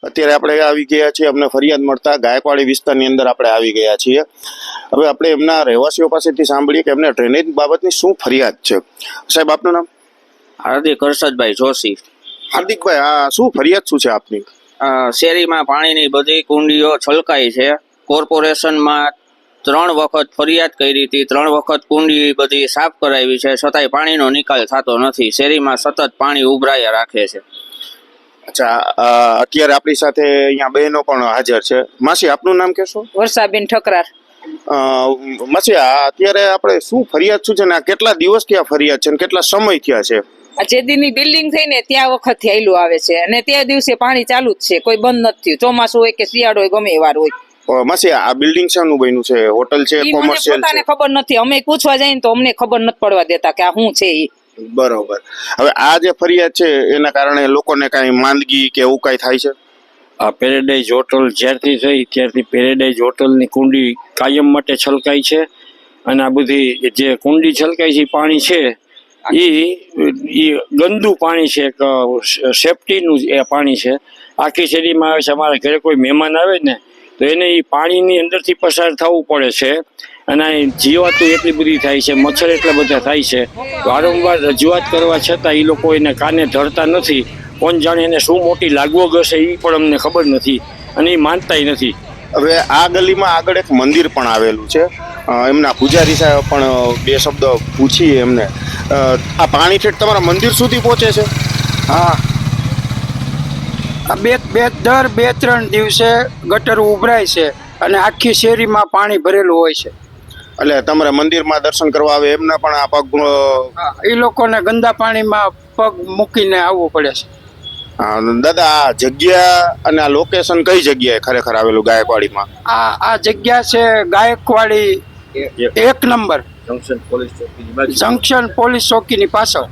અત્યારે આપણે આવી ગયા છીએ, અમને ફરિયાદ મળતા ગાયકવાડી વિસ્તારની અંદર આપણે આવી ગયા છીએ. હવે આપણે એમના રહેવાસીઓ પાસેથી સાંભળીએ કે એમને ડ્રેનેજ બાબતની શું ફરિયાદ છે. સાહેબ, આપનું નામ? હાર્દિક હર્ષદભાઈ જોશી. હાર્દિકભાઈ, આ શું ફરિયાદ શું છે આપની? શેરીમાં પાણીની બધી કુંડીઓ છલકાઈ છે. કોર્પોરેશનમાં 3 વખત ફરિયાદ કરી હતી, 3 વખત કુંડી બધી સાફ કરાવી છે, છતાંય પાણીનો નિકાલ થતો નથી. શેરીમાં સતત પાણી ઉભરાયા રાખે છે. અચ્છા, અત્યારે આપણી સાથે અહીંયા બહેનો પણ હાજર છે. માસી, આપનું નામ કહેશો? વર્ષાબેન ઠકરાર. માસી, આ અત્યારે આપણે શું ફરિયાદ શું છે ને આ કેટલા દિવસથી આ ફરિયાદ છે ને કેટલા સમય થયા છે? આ જેદીની બિલ્ડિંગ થઈ ને ત્યાં વખતથી આયલું આવે છે અને તે દિવસે પાણી ચાલુ જ છે, કોઈ બંધ નથી થયું. ચોમાસું હોય કે શિયાળો હોય, ગમે વાર હોય. માસી, આ બિલ્ડિંગ શાનું બન્યું છે? હોટલ છે, ઈ મને કોમર્શિયલ પોતાને છે? ખબર નથી. અમે પૂછવા જઈએ ને તો અમને ખબર નથી પડવા દેતા કે આ શું છે ઈ. બરોબર. હવે આ જે ફરિયાદ છે એના કારણે લોકોને કાંઈ માંદગી કે એવું કાંઈ થાય છે? આ પેરેડાઇઝ હોટલ જ્યારથી થઈ ત્યારથી પેરેડાઇઝ હોટલની કુંડી કાયમ માટે છલકાય છે. અને આ બધી જે કુંડી છલકાય છે પાણી છે એ ગંદુ પાણી છે, એક સેફટીનું એ પાણી છે. આખી શેરીમાં આવે છે. અમારા ઘરે કોઈ મહેમાન આવે ને તો એને એ પાણીની અંદરથી પસાર થવું પડે છે. અને જીવાતો એટલી બધી થાય છે, મચ્છર એટલા બધા થાય છે. વારંવાર રજૂઆત કરવા છતાં એ લોકો એને કાને ધરતા નથી. કોણ જાણે એને શું મોટી લાગવગ હશે એ પણ અમને ખબર નથી અને એ માનતાય નથી. હવે આ ગલીમાં આગળ એક મંદિર પણ આવેલું છે. એમના પૂજારી સાહેબ પણ 2 શબ્દ પૂછીએ એમને. આ પાણી ઠેઠ તમારા મંદિર સુધી પહોંચે છે? હા, આ દર 2-3 દિવસે ગટર ઉભરાય છે અને આખી શેરીમાં પાણી ભરેલું હોય છે. એટલે તમારે મંદિરમાં દર્શન કરવા આવે એમને પણ આ પગ એ લોકોને ગંદા પાણીમાં પગ મૂકીને આવવું પડે છે. દાદા, આ જગ્યા અને આ લોકેશન કઈ જગ્યાએ ખરેખર આવેલું ગાયકવાડીમાં? આ જગ્યા છે ગાયકવાડી 1 નંબર જંકશન પોલીસ ચોકી જંકશન પોલીસ ચોકીની પાછળ.